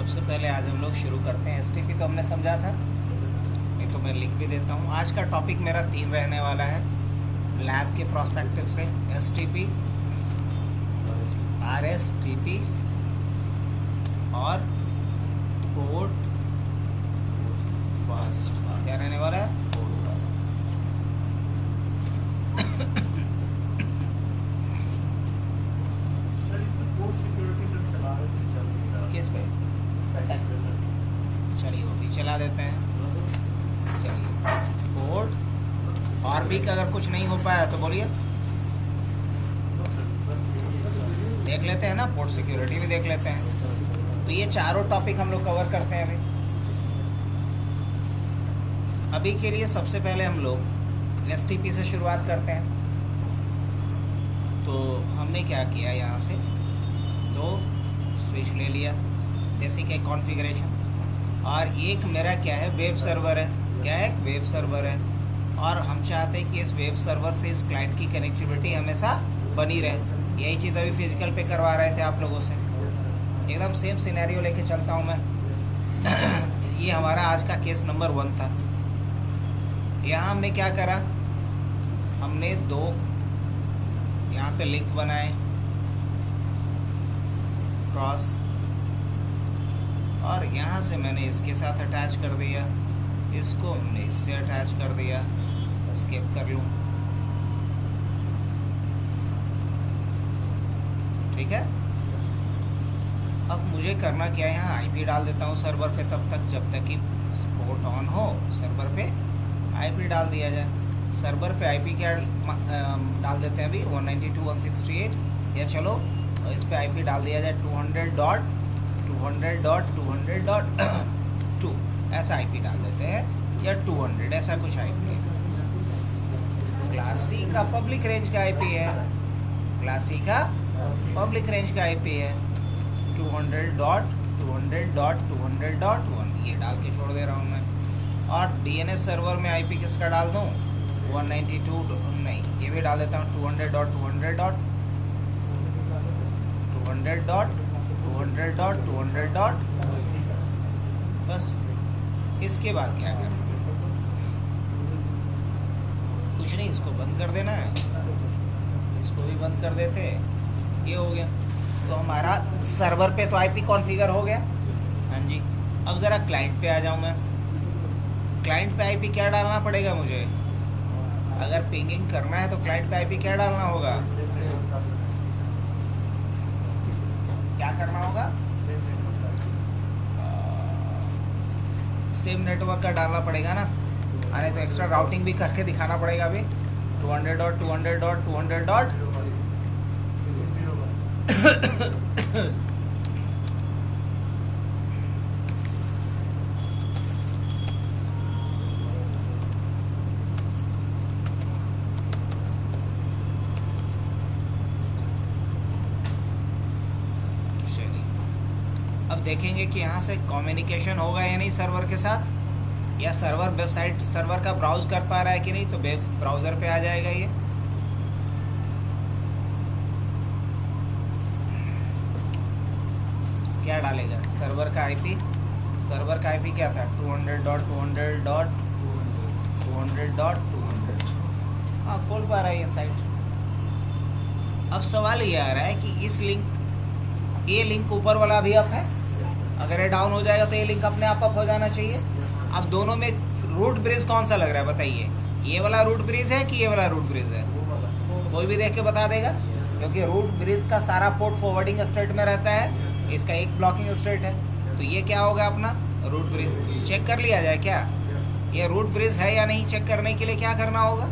सबसे पहले आज हम लोग शुरू करते हैं। एसटीपी तो हमने समझा था, नहीं तो मैं लिख भी देता हूँ। आज का टॉपिक मेरा 3 रहने वाला है लैब के प्रोस्पेक्टिव से। एसटीपी, आरएसटीपी और पोर्ट फास्ट। क्या रहने वाला है? किस पे? चलिए वो भी चला देते हैं। चलिए पोर्ट और भी का अगर कुछ नहीं हो पाया तो बोलिए, देख लेते हैं ना, पोर्ट सिक्योरिटी भी देख लेते हैं। तो ये चारों टॉपिक हम लोग कवर करते हैं अभी के लिए। सबसे पहले हम लोग एसटीपी से शुरुआत करते हैं। तो हमने क्या किया, यहाँ से 2 स्विच ले लिया, बेसिक एक कॉन्फ़िगरेशन, और एक मेरा क्या है, वेब सर्वर है। क्या है? वेब सर्वर है। और हम चाहते हैं कि इस वेब सर्वर से इस क्लाइंट की कनेक्टिविटी हमेशा बनी रहे। यही चीज़ अभी फिजिकल पे करवा रहे थे आप लोगों से। एकदम सेम सिनेरियो लेके चलता हूँ मैं। ये हमारा आज का केस नंबर 1 था। यहाँ हमने क्या करा, हमने 2 यहाँ पे लिंक बनाए क्रॉस, और यहाँ से मैंने इसके साथ अटैच कर दिया, इसको हमने इससे अटैच कर दिया। स्किप कर लूँ, ठीक है। अब मुझे करना क्या है, यहाँ आईपी डाल देता हूँ सर्वर पे, तब तक जब तक कि पोर्ट ऑन हो सर्वर पे आईपी डाल दिया जाए। सर्वर पे आईपी क्या डाल देते हैं अभी, 192.168, या चलो इस पे आईपी डाल दिया जाए 200.200.200.2 ऐसा आईपी डाल देते हैं, या 200 ऐसा कुछ आईपी है। क्लास सी का पब्लिक रेंज का आईपी है, क्लास सी का पब्लिक रेंज का आईपी है 200.200.200.1, ये डाल के छोड़ दे रहा हूँ मैं। और डीएनएस सर्वर में आईपी किसका डाल दूँ, 192 नहीं, ये भी डाल देता हूँ 200.200.200.200.200. बस इसके बाद क्या करना, कुछ नहीं, इसको बंद कर देना है, इसको भी बंद कर देते, ये हो गया। तो हमारा सर्वर पे तो आईपी कॉन्फ़िगर हो गया। हाँ जी, अब ज़रा क्लाइंट पे आ जाऊँ मैं। क्लाइंट पे आईपी क्या डालना पड़ेगा मुझे, अगर पिंगिंग करना है तो क्लाइंट पे आईपी क्या डालना होगा, क्या करना होगा, सेम नेटवर्क का डालना पड़ेगा ना। अरे तो एक्स्ट्रा राउटिंग भी करके दिखाना पड़ेगा अभी, 200.200.200. अब देखेंगे कि यहाँ से कम्युनिकेशन होगा या नहीं सर्वर के साथ, या सर्वर वेबसाइट सर्वर का ब्राउज कर पा रहा है कि नहीं। तो वेब ब्राउज़र पे आ जाएगा ये। क्या डालेगा, सर्वर का आईपी। सर्वर का आईपी क्या था, 200.200.200.200. हाँ, खोल पा रहा है ये साइट। अब सवाल ये आ रहा है कि इस लिंक, ये लिंक ऊपर वाला भी अप है, अगर ये डाउन हो जाएगा तो ये लिंक अपने आप अप हो जाना चाहिए। अब दोनों में रूट ब्रिज कौन सा लग रहा है बताइए, ये वाला रूट ब्रिज है कि ये वाला रूट ब्रिज है? कोई भी देख के बता देगा, क्योंकि रूट ब्रिज का सारा पोर्ट फॉरवर्डिंग स्टेट में रहता है, इसका एक ब्लॉकिंग स्टेट है। तो ये क्या होगा अपना रूट ब्रिज। चेक कर लिया जाए क्या ये रूट ब्रिज है या नहीं। चेक करने के लिए क्या करना होगा,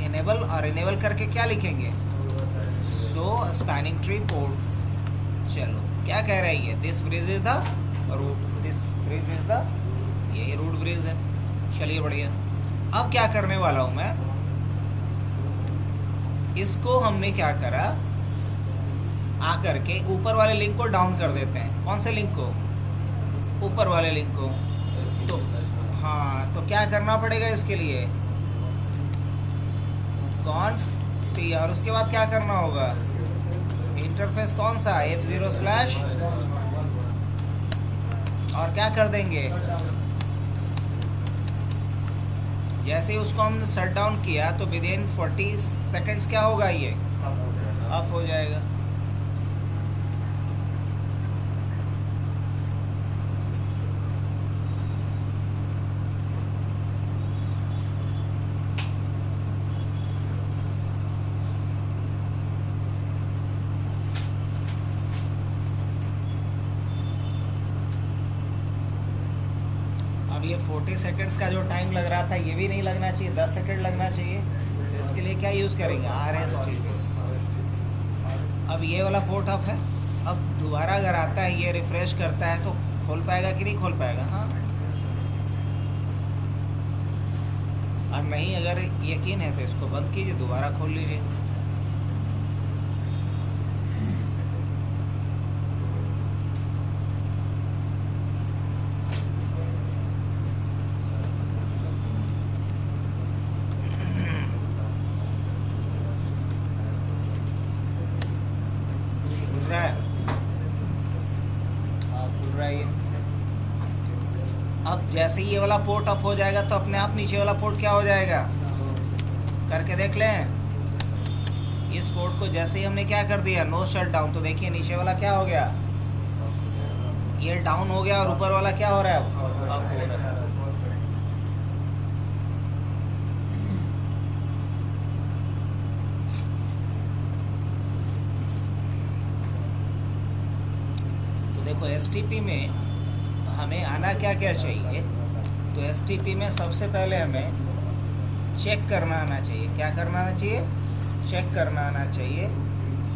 इनेबल, और इनेबल करके क्या लिखेंगे, सो स्पैनिंग ट्री पोर्ट। चलो क्या कह रही है, this bridge is the root, this bridge is the, ये रूट ब्रिज है। चलिए बढ़िया। अब क्या करने वाला हूँ मैं, इसको हमने क्या करा, आकर के ऊपर वाले लिंक को डाउन कर देते हैं। कौन से लिंक को, ऊपर वाले लिंक को। तो हाँ, तो क्या करना पड़ेगा इसके लिए, कॉन्फ टी, और उसके बाद क्या करना होगा, इंटरफेस कौन सा, F0/, और क्या कर देंगे, जैसे ही उसको हमने शट डाउन किया तो विद इन 40 सेकेंड्स क्या होगा, ये अप हो जाएगा। ये 40 सेकंड्स का जो टाइम लग रहा था ये भी नहीं लगना चाहिए, 10 सेकंड लगना चाहिए। तो इसके लिए क्या यूज़ करेंगे, RST। अब ये वाला पोर्ट अप है, अब दोबारा अगर आता है ये रिफ्रेश करता है तो खोल पाएगा कि नहीं खोल पाएगा, हाँ। और नहीं अगर यकीन है तो इसको बंद कीजिए, दोबारा खोल लीजिए। अब जैसे ही ये वाला पोर्ट अप हो जाएगा तो अपने आप नीचे वाला पोर्ट क्या हो जाएगा, करके देख लें। इस पोर्ट को जैसे ही हमने क्या कर दिया, नो शट डाउन, तो देखिए नीचे वाला क्या हो गया, ये डाउन हो गया और ऊपर वाला क्या हो रहा है, अप हो रहा है। तो देखो STP में हमें आना क्या क्या चाहिए, तो STP में सबसे पहले हमें चेक करना आना चाहिए। क्या करना आना चाहिए, चेक करना आना चाहिए।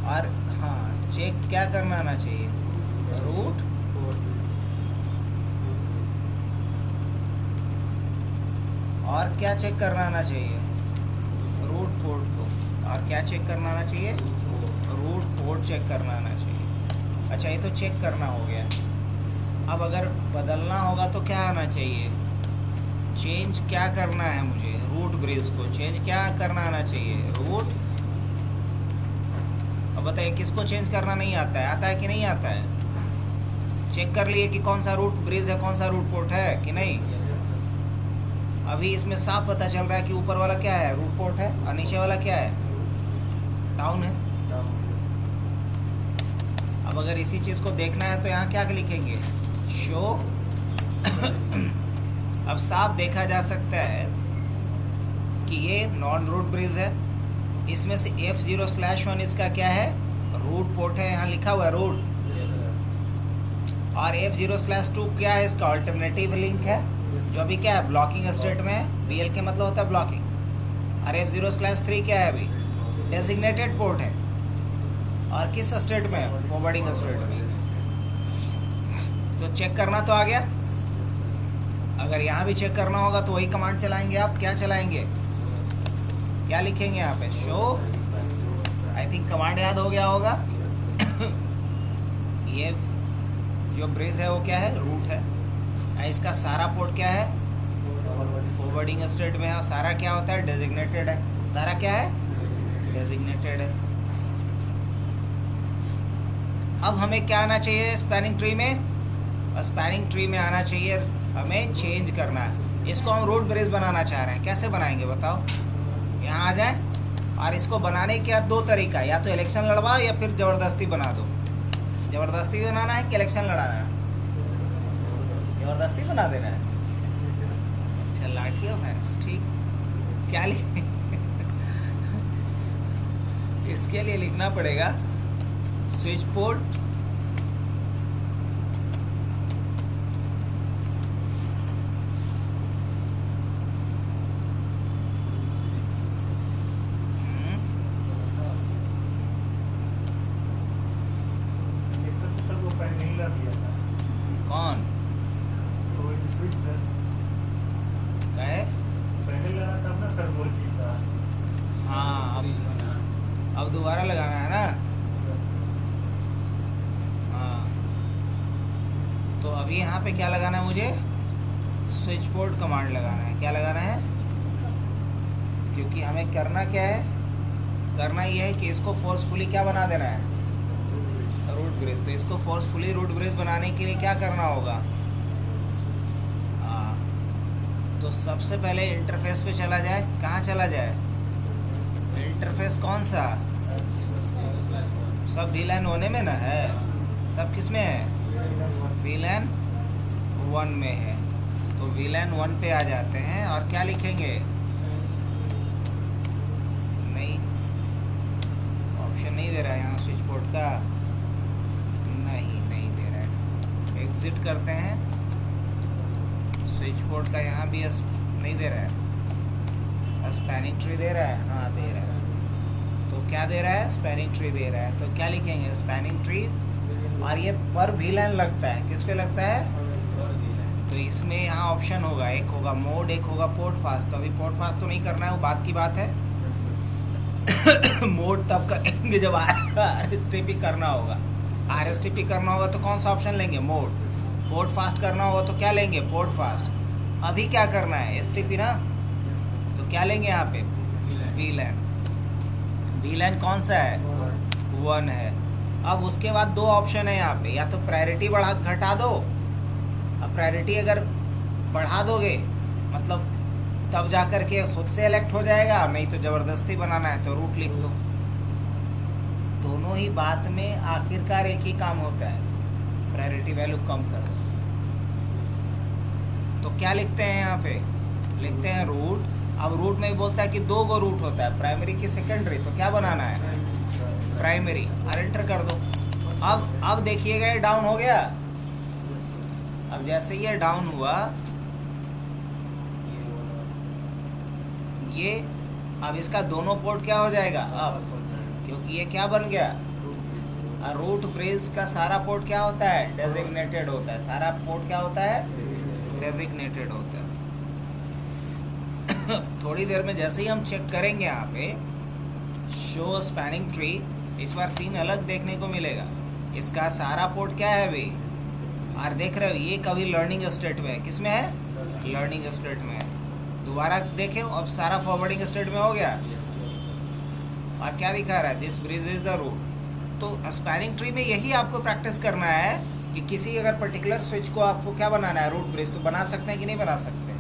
और हाँ, चेक क्या करना आना चाहिए, रूट और क्या चेक करना आना चाहिए, रूट पोर्ट को। और क्या चेक करना आना चाहिए, रूट पोर्ट चेक करना आना चाहिए। अच्छा, ये तो चेक करना हो गया। अब अगर बदलना होगा तो क्या आना चाहिए, चेंज क्या करना है मुझे, रूट ब्रिज को चेंज क्या करना आना चाहिए, रूट। अब बताइए किसको चेंज करना नहीं आता है, आता है कि नहीं आता है। चेक कर लिए कि कौन सा रूट ब्रिज है, कौन सा रूट पोर्ट है कि नहीं। अभी इसमें साफ पता चल रहा है कि ऊपर वाला क्या है, रूट पोर्ट है, और नीचे वाला क्या है, डाउन है। अब अगर इसी चीज़ को देखना है तो यहाँ क्या लिखेंगे, शो। अब साफ देखा जा सकता है कि ये नॉन रूट ब्रिज है। इसमें से F0/1 इसका क्या है, रूट पोर्ट है, यहाँ लिखा हुआ है रूट। और F0/2 क्या है, इसका अल्टरनेटिव लिंक है, जो अभी क्या है, ब्लॉकिंग स्टेट में है। BL के मतलब होता है ब्लॉकिंग। और F0/3 क्या है, अभी डेजिग्नेटेड पोर्ट है। और किस स्टेट में, फॉरवर्डिंग स्टेट में। तो चेक करना तो आ गया। अगर यहाँ भी चेक करना होगा तो वही कमांड चलाएंगे आप। क्या चलाएंगे, क्या लिखेंगे यहाँ पे, शो। आई थिंक कमांड याद हो गया होगा। ये जो ब्रिज है वो क्या है, रूट है। इसका सारा पोर्ट क्या है, फॉरवर्डिंग स्टेट में है। और सारा क्या होता है, डेजिग्नेटेड है। सारा क्या है, डेजिग्नेटेड है। अब हमें क्या आना चाहिए स्पैनिंग ट्री में, स्पैनिंग ट्री में आना चाहिए हमें चेंज करना है। इसको हम रूट ब्रिज बनाना चाह रहे हैं, कैसे बनाएंगे बताओ। यहाँ आ जाए, और इसको बनाने का दो तरीका, या तो इलेक्शन लड़वाओ या फिर ज़बरदस्ती बना दो। ज़बरदस्ती बनाना है कि इलेक्शन लड़ाना है, ज़बरदस्ती बना देना है। अच्छा, लाठी और भैंस, ठीक। क्या लिख इसके लिए लिखना पड़ेगा स्विच पोर्ट कौन स्विच सर कहे, पहले लगा तब ना सर, वो जीता। हाँ अब दोबारा लगाना है ना। हाँ, तो अभी यहाँ पे क्या लगाना है मुझे, स्विच पोर्ट कमांड लगाना है। क्या लगाना है, क्योंकि हमें करना क्या है, करना ये है कि इसको फोर्सफुली क्या बना देना है, रूट ब्रिज। तो इसको फोर्सफुली रूट ब्रिज बनाने के लिए क्या करना होगा, तो सबसे पहले इंटरफेस पे चला जाए। कहाँ चला जाए? इंटरफेस कौन सा? सब VLAN होने में ना है, सब किस में है? VLAN 1 में है। तो VLAN 1 पे आ जाते हैं और क्या लिखेंगे? नहीं, ऑप्शन नहीं दे रहा है यहाँ स्विच पोर्ट का, नहीं दे रहा है। एग्जिट करते हैं। स्विच पोर्ट का यहाँ भी नहीं दे रहा है। स्पैनिंग ट्री दे रहा है, हाँ दे रहा है। तो क्या दे रहा है? स्पैनिंग ट्री दे रहा है। तो क्या लिखेंगे? Spanning tree. और ये पर VLAN लगता है, किस पे लगता है? तो इसमें यहाँ ऑप्शन होगा, एक होगा मोड, एक होगा पोर्ट फास्ट। तो अभी पोर्ट फास्ट तो नहीं करना है, वो बात की बात है। मोड तब करेंगे जब RSTP करना होगा। RSTP करना होगा तो कौन सा ऑप्शन लेंगे? मोड। पोर्ट फास्ट करना होगा तो क्या लेंगे? Port fast. अभी क्या करना है? STP ना, तो क्या लेंगे यहाँ पे? VLAN। VLAN कौन सा है? 1 है। अब उसके बाद दो ऑप्शन है यहाँ पे, या तो प्रायोरिटी बढ़ा घटा दो। अब प्रायोरिटी अगर बढ़ा दोगे मतलब तब जा कर के खुद से इलेक्ट हो जाएगा, नहीं तो ज़बरदस्ती बनाना है तो रूट लिख दो। दोनों ही बात में आखिरकार एक ही काम होता है, प्रायोरिटी वैल्यू कम कर दो। तो क्या लिखते हैं यहाँ पे? लिखते हैं रूट। अब रूट में भी बोलता है कि 2 गो रूट होता है, प्राइमरी की सेकेंडरी। तो क्या बनाना है? प्राइमरी। और एंटर कर दो। अब देखिएगा ये डाउन हो गया। अब जैसे ये डाउन हुआ, ये अब इसका दोनों पोर्ट क्या हो जाएगा अब, क्योंकि ये क्या बन गया? रूट ब्रिज का सारा पोर्ट क्या होता है? डेजिग्नेटेड होता है। सारा पोर्ट क्या होता है? डेजिग्नेटेड होता है। थोड़ी देर में जैसे ही हम चेक करेंगे यहाँ पे शो स्पैनिंग ट्री, इस बार सीन अलग देखने को मिलेगा। इसका सारा पोर्ट क्या है अभी? और देख रहे हो ये कभी लर्निंग स्टेट में है। किस में है? लर्निंग स्टेट में है। दोबारा देखें, अब सारा फॉरवर्डिंग स्टेट में हो गया। और क्या दिखा रहा है? This bridge is the root. तो स्पैनिंग ट्री में यही आपको प्रैक्टिस करना है कि किसी अगर पर्टिकुलर स्विच को आपको क्या बनाना है? Root bridge. तो बना सकते हैं कि नहीं बना सकते?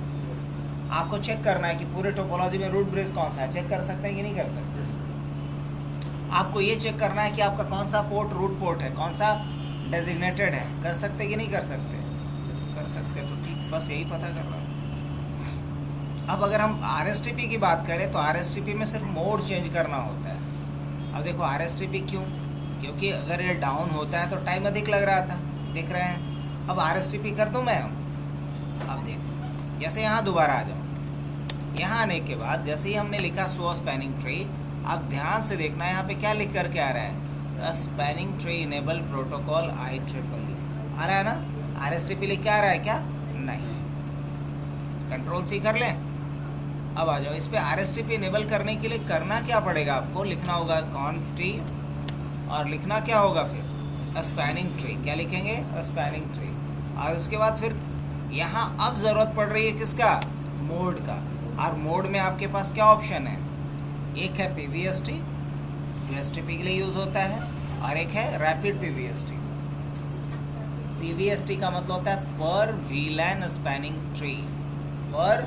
आपको चेक करना है कि पूरे टोपोलॉजी में रूट ब्रिज कौन सा है। चेक कर सकते हैं कि नहीं कर सकते? आपको ये चेक करना है कि आपका कौन सा पोर्ट रूट पोर्ट है, कौन सा डेजिग्नेटेड है। कर सकते कि नहीं कर सकते? कर सकते। तो ठीक, बस यही पता कर रहा हूँ। अब अगर हम RSTP की बात करें तो RSTP में सिर्फ मोड चेंज करना होता है। अब देखो RSTP क्यों? क्योंकि अगर ये डाउन होता है तो टाइम अधिक लग रहा था, देख रहे हैं। अब RSTP कर दूं मैं। अब देख, जैसे यहाँ दोबारा आ जाओ। यहाँ आने के बाद जैसे ही हमने लिखा शो स्पैनिंग ट्री, अब ध्यान से देखना है यहाँ पे क्या लिख करके आ रहा है? Spanning tree enable protocol IEEE आ रहा है ना? RSTP लिख के आ रहा है क्या? नहीं। कंट्रोल-C कर लें। अब आ जाओ इस पे। RSTP इनेबल करने के लिए करना क्या पड़ेगा? आपको लिखना होगा conft और लिखना क्या होगा फिर? Spanning tree. क्या लिखेंगे? Spanning tree. और उसके बाद फिर यहाँ अब ज़रूरत पड़ रही है किसका? मोड का। और मोड में आपके पास क्या ऑप्शन है? एक है PVST जो STP के लिए यूज़ होता है, और एक है रैपिड PVST। PVST का मतलब होता है पर VLAN स्पैनिंग ट्री। पर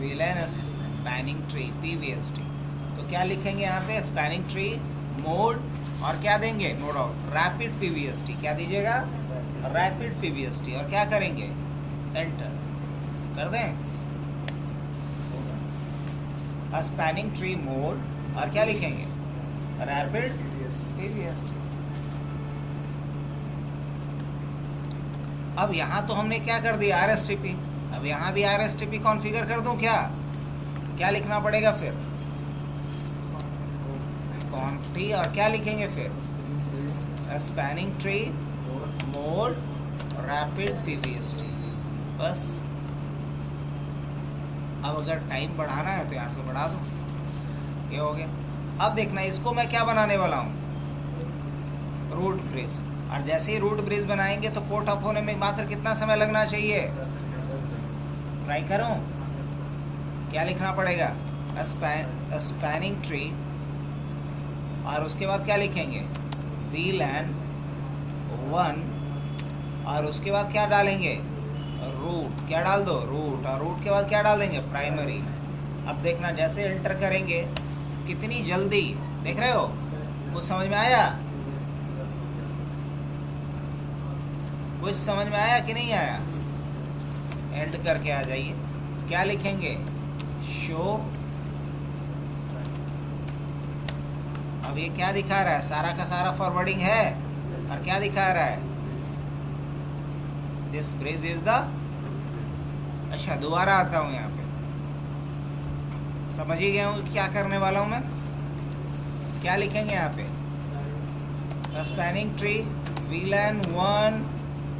VLAN स्पैनिंग ट्री PVST। तो क्या लिखेंगे यहाँ पे? स्पैनिंग ट्री मोड और क्या देंगे? No doubt rapid PVST। क्या दीजिएगा? Rapid PVST। और क्या करेंगे? एंटर कर दें। स्पैनिंग ट्री मोड और क्या लिखेंगे? Rapid PVST। अब यहाँ तो हमने क्या कर दिया? RSTP। अब यहाँ भी RSTP कॉन्फ़िगर कर दूं क्या? क्या लिखना पड़ेगा फिर? conft और क्या लिखेंगे फिर? Spanning tree mode rapid PVST। बस। अब अगर टाइम बढ़ाना है तो यहाँ से बढ़ा दो, ये हो गया। अब देखना इसको मैं क्या बनाने वाला हूँ? Root bridge. और जैसे ही रूट ब्रिज बनाएंगे तो पोर्ट अप होने में मात्र कितना समय लगना चाहिए? ट्राई करूँ? क्या लिखना पड़ेगा? स्पैनिंग ट्री और उसके बाद क्या लिखेंगे? VLAN 1 और उसके बाद क्या डालेंगे? रूट क्या डाल दो, रूट, और रूट के बाद क्या डाल देंगे, प्राइमरी। अब देखना जैसे एंटर करेंगे कितनी जल्दी, देख रहे हो, कुछ समझ में आया, कुछ समझ में आया कि नहीं आया? एंड करके आ जाइए, क्या लिखेंगे, शो। अब ये क्या दिखा रहा है, सारा का सारा फॉरवर्डिंग है, और क्या दिखा रहा है, दिस ब्रिज इज द, अच्छा दोबारा आता हूँ यहाँ पे, समझ ही गया हूँ क्या करने वाला हूँ मैं। क्या लिखेंगे यहाँ पे, स्पैनिंग ट्री, VLAN 1,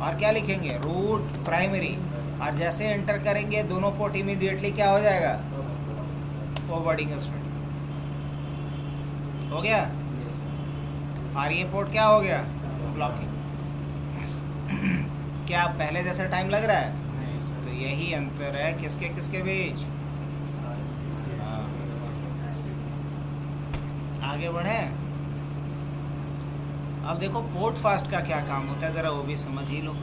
और क्या लिखेंगे, रूट, प्राइमरी, और जैसे एंटर करेंगे दोनों पोर्ट इमीडिएटली क्या हो जाएगा, फॉरवर्डिंग स्टेट हो गया, और ये पोर्ट क्या हो गया, ब्लॉकिंग। क्या पहले जैसा टाइम लग रहा है? तो यही अंतर है किसके किसके बीच। आगे बढ़े। अब देखो पोर्ट फास्ट का क्या काम होता है, ज़रा वो भी समझ ही लो।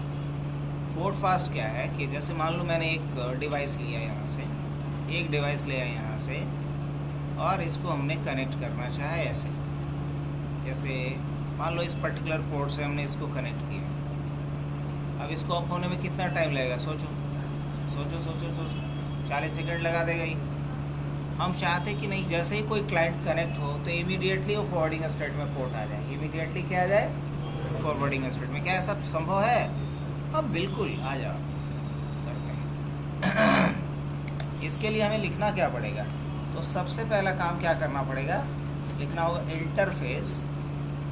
पोर्ट फास्ट क्या है कि जैसे मान लो मैंने एक डिवाइस लिया यहाँ से, एक डिवाइस लिया यहाँ से, और इसको हमने कनेक्ट करना चाहा ऐसे, जैसे मान लो इस पर्टिकुलर पोर्ट से हमने इसको कनेक्ट किया। अब इसको ऑफ होने में कितना टाइम लगेगा, सोचो सोचो सोचो सोचो, 40 सेकंड लगा देगा ही। हम चाहते कि नहीं, जैसे ही कोई क्लाइंट कनेक्ट हो तो इमीडिएटली वो फॉरवर्डिंग स्टेट में पोर्ट आ जाए, इमीडिएटली क्या आ जाए, फॉरवर्डिंग स्टेट में। क्या ऐसा संभव है? अब बिल्कुल आ जाओ, करते हैं। इसके लिए हमें लिखना क्या पड़ेगा, तो सबसे पहला काम क्या करना पड़ेगा, लिखना होगा इंटरफेस,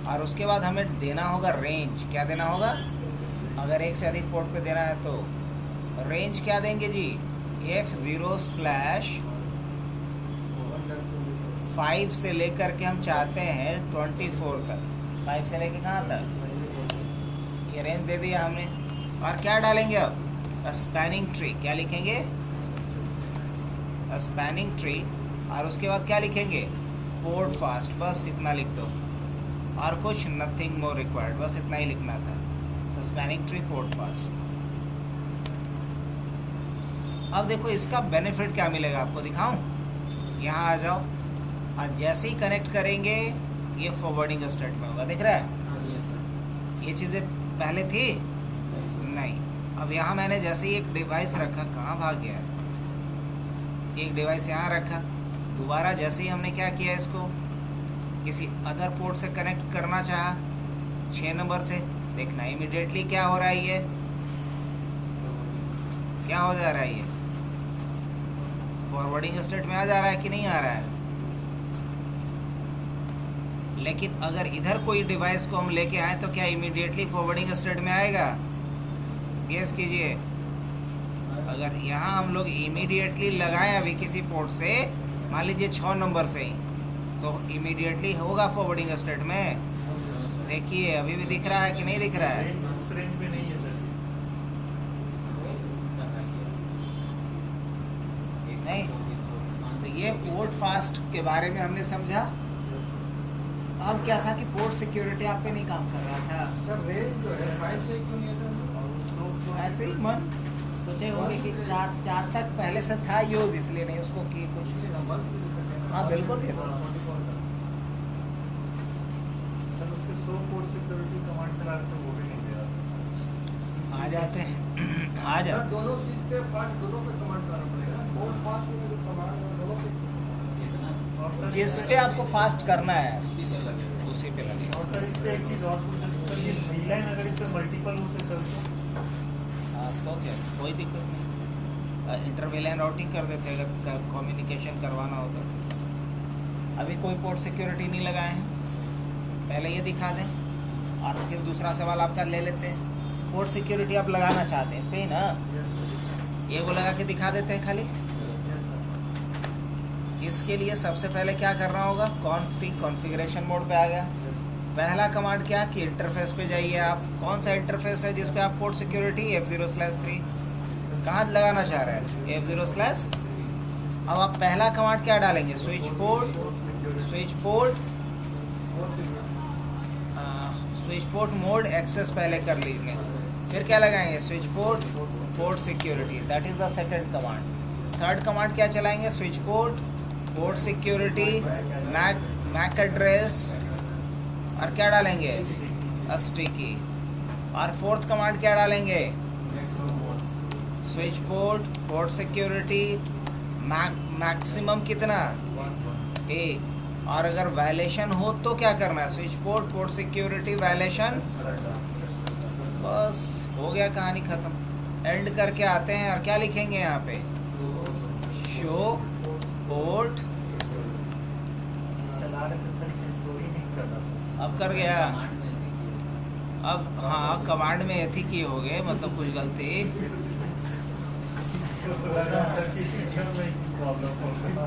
और उसके बाद हमें देना होगा रेंज। क्या देना होगा, अगर एक से अधिक पोर्ट पे देना है तो रेंज क्या देंगे जी, F0/5 से लेकर के हम चाहते हैं 24 तक, 5 से लेके कहाँ तक, ये रेंज दे दिया हमने। और क्या डालेंगे अब, स्पैनिंग ट्री, क्या लिखेंगे, स्पैनिंग ट्री, और उसके बाद क्या लिखेंगे, पोर्ट फास्ट, बस इतना लिख दो, और कुछ नथिंग मोर रिक्वायर्ड, बस इतना ही लिखना था, स्पैनिंग ट्री पोर्ट फास्ट। अब देखो इसका बेनिफिट क्या मिलेगा आपको, दिखाऊं, यहाँ आ जाओ, और जैसे ही कनेक्ट करेंगे ये फॉरवर्डिंग स्टेट में होगा, दिख रहा है, ये चीज़ें पहले थी नहीं। अब यहाँ मैंने जैसे ही एक डिवाइस रखा, कहाँ भाग गया, एक डिवाइस यहाँ रखा, दोबारा जैसे ही हमने क्या किया, इसको किसी अदर पोर्ट से कनेक्ट करना चाहा 6 नंबर से, देखना इमीडिएटली क्या हो रहा है, ये क्या हो जा रहा है, ये फॉरवर्डिंग स्टेट में आ जा रहा है कि नहीं आ रहा है। लेकिन अगर इधर कोई डिवाइस को हम लेके आए तो क्या इमीडिएटली फॉरवर्डिंग स्टेट में आएगा, गेस कीजिए। अगर यहाँ हम लोग इमीडिएटली लगाएं अभी किसी पोर्ट से, मान लीजिए 6 नंबर से ही, तो इमीडिएटली होगा फॉरवर्डिंग स्टेट में। देखिए अभी भी दिख रहा है कि नहीं दिख रहा है, रेंज में नहीं है सर, नहीं। तो ये पोर्ट फास्ट के बारे में हमने समझा। अब क्या था कि पोर्ट सिक्योरिटी आप पे नहीं काम कर रहा था सर, रेंज जो है 5 से क्यों नहीं था, ऐसे ही मन सोचे होंगे कि 4 तक पहले से था यूज, इसलिए नहीं उसको की कुछ। हाँ बिल्कुल दे सकते। सर उसके 100 पोर्ट सिक्योरिटी कमांड चला रहे थे, वो भी नहीं दे रहा। आ जाते हैं, आ सर जाते दोनों चीज पे फास्ट, दोनों पे कमांड करना पड़ेगा, बहुत फास्ट में जो कमांड है दोनों पे। और हैं। सर जिस पे आपको फास्ट करना है उसी पे लगे। और सर इस पे एक चीज़ और पूछ सकते सर, ये VLAN अगर इस पे मल्टीपल होते सर तो हाँ तो क्या, कोई दिक्कत नहीं, इंटरवेलन राउटिंग कर देते अगर कम्युनिकेशन करवाना होता तो। अभी कोई पोर्ट सिक्योरिटी नहीं लगाए हैं, पहले ये दिखा दें, और फिर दूसरा सवाल आपका ले लेते हैं। पोर्ट सिक्योरिटी आप लगाना चाहते हैं इस पर ही ना, ये वो लगा के दिखा देते हैं खाली। इसके लिए सबसे पहले क्या करना होगा, कॉन्फ़िगरेशन मोड पे आ गया। पहला कमांड क्या कि इंटरफेस पे जाइए आप, कौन सा इंटरफेस है जिस पे आप पोर्ट सिक्योरिटी F0/3 कहाँ लगाना चाह रहे हैं, F0/। अब आप पहला कमांड क्या डालेंगे, स्विच पोर्ट मोड एक्सेस पहले कर लीजिए, फिर क्या लगाएंगे? Switch port, port security, that is the second command. Third command क्या चलाएंगे? Switch port, port security, MAC address, और क्या डालेंगे? एसटीकी। और फोर्थ कमांड क्या डालेंगे? Switch port, port security, maximum कितना? 1। और अगर वायलेशन हो तो क्या करना है? Switch port, port security, violation, बस हो गया, कहानी खत्म। एंड करके आते हैं और क्या लिखेंगे यहाँ पे? Show port. चला रहे थे सर, ये सो ही नहीं कर रहा था। अब कर गया। अब हाँ, कमांड में एथिक ही हो गए, मतलब कुछ गलती। तो लगा सर कि सिस्टम में प्रॉब्लम हो गया।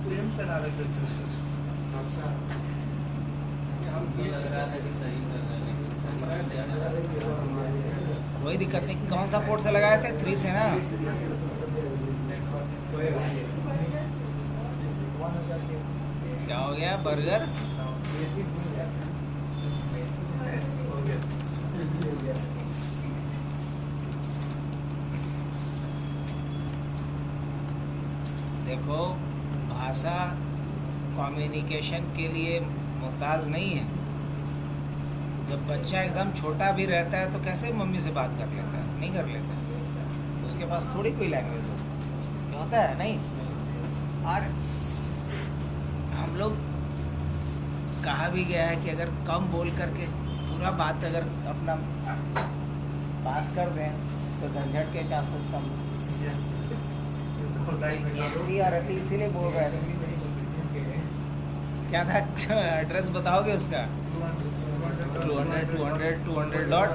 सेम चला रहे थे सर। हमको लग रहा था कि सही कर रहे हैं, लेकिन सही कोई दिक्कत नहीं। कौन सा पोर्ट से लगाए थे? 3 से ना? क्या हो गया? बर्गर देखो, भाषा कम्युनिकेशन के लिए मोहताज नहीं है। जब बच्चा एकदम छोटा भी रहता है तो कैसे मम्मी से बात कर लेता है? नहीं कर लेता है। उसके पास थोड़ी कोई लैंग्वेज होता है, नहीं। और हम लोग कहा भी गया है कि अगर कम बोल करके पूरा बात अगर अपना पास कर दें तो झंझट के चांसेस कम। यस, ये और इसीलिए बोल रहे थे। क्या था? एड्रेस बताओगे उसका? 200 डॉट।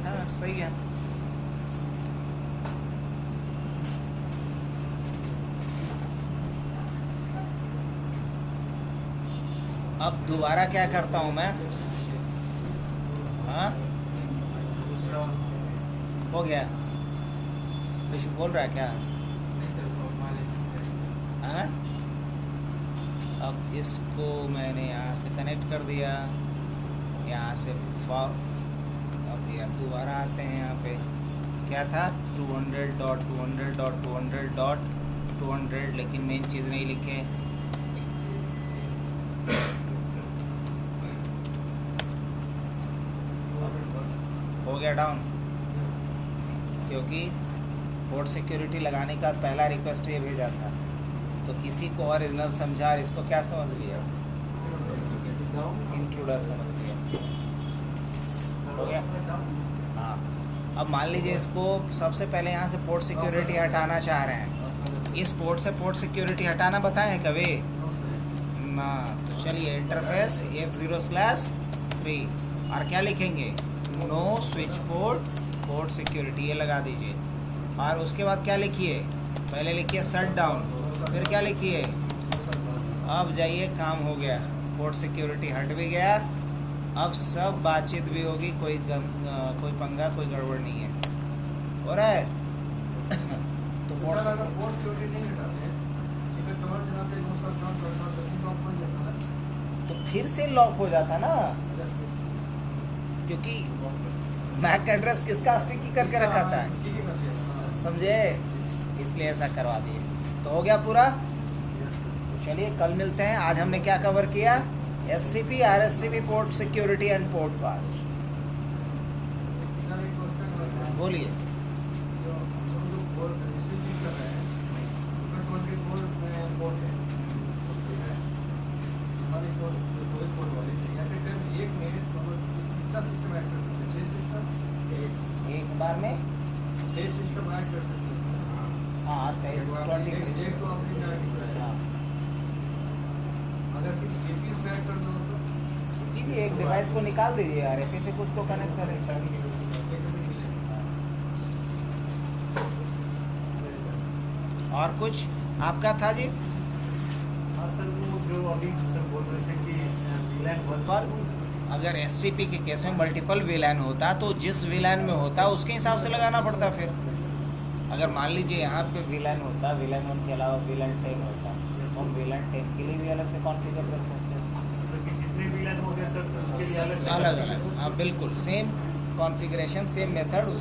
हाँ, सही है। अब दोबारा क्या करता हूँ मैं? हाँ, हो गया। कुछ बोल रहा है क्या? हाँ, अब इसको मैंने यहाँ से कनेक्ट कर दिया, यहाँ से अब यार दोबारा आते हैं यहाँ पे। क्या था? 200.200.200.200, लेकिन मेन चीज़ नहीं लिखे। हो गया डाउन, क्योंकि पोर्ट सिक्योरिटी लगाने का पहला रिक्वेस्ट ये भेजा था, तो इसी को ओरिजिनल समझा और इसको क्या समझ लिया? इंट्रूडर समझ लिया। हो गया। हाँ, अब मान लीजिए इसको सबसे पहले यहाँ से पोर्ट सिक्योरिटी हटाना चाह रहे हैं। इस पोर्ट से पोर्ट सिक्योरिटी हटाना बताएं कभी ना? तो चलिए, इंटरफेस F0/3 और क्या लिखेंगे? Know switch port, port security, ये लगा दीजिए। और उसके बाद क्या लिखिए? पहले लिखिए शट डाउन, फिर क्या लिखिए? अब जाइए, काम हो गया, पोर्ट सिक्योरिटी हट भी गया। अब सब बातचीत भी होगी, कोई पंगा, कोई गड़बड़ नहीं है। हो रहा है? तो पोर्ट अगर पोर्ट सिक्योरिटी नहीं हटाते हैं, सीधे कमांड चलाते हैं, उसका काम करना तो ऑफ हो जाता है। तो फिर से लॉक हो जाता ना, क्योंकि मैक एड्रेस किसका स्टिकी करके रखा था, समझे? इसलिए ऐसा करवा दिए। तो हो गया पूरा। चलिए कल मिलते हैं। आज हमने क्या कवर किया? STP, RSTP, port security and port fast. बोलिए। एक बार में सिस्टम ऐड कर सकते हैं। हाँ, 23 एक तो आपने क्या किया? अगर किसी में ऐड कर दो तो जी, एक डिवाइस को निकाल दीजिए यार, ऐसे से कुछ को कनेक्ट करें। और कुछ आपका था जी? हाँ सर, वो जो अभी सर बोल रहे थे कि VLAN 1 पर अगर STP के केस में मल्टीपल VLAN होता तो जिस VLAN में होता उसके हिसाब से लगाना पड़ता। फिर अगर मान लीजिए यहाँ पे VLAN होता, VLAN 1 के अलावा VLAN 10 होता, तो हम VLAN 10 के लिए भी अलग से कॉन्फ़िगर कर सकते हैं। मतलब कि जितने VLAN हो गए सर के लिए अलग अलग अलग, हाँ बिल्कुल सेम कॉन्फ़िगरेशन सेम मेथड उसी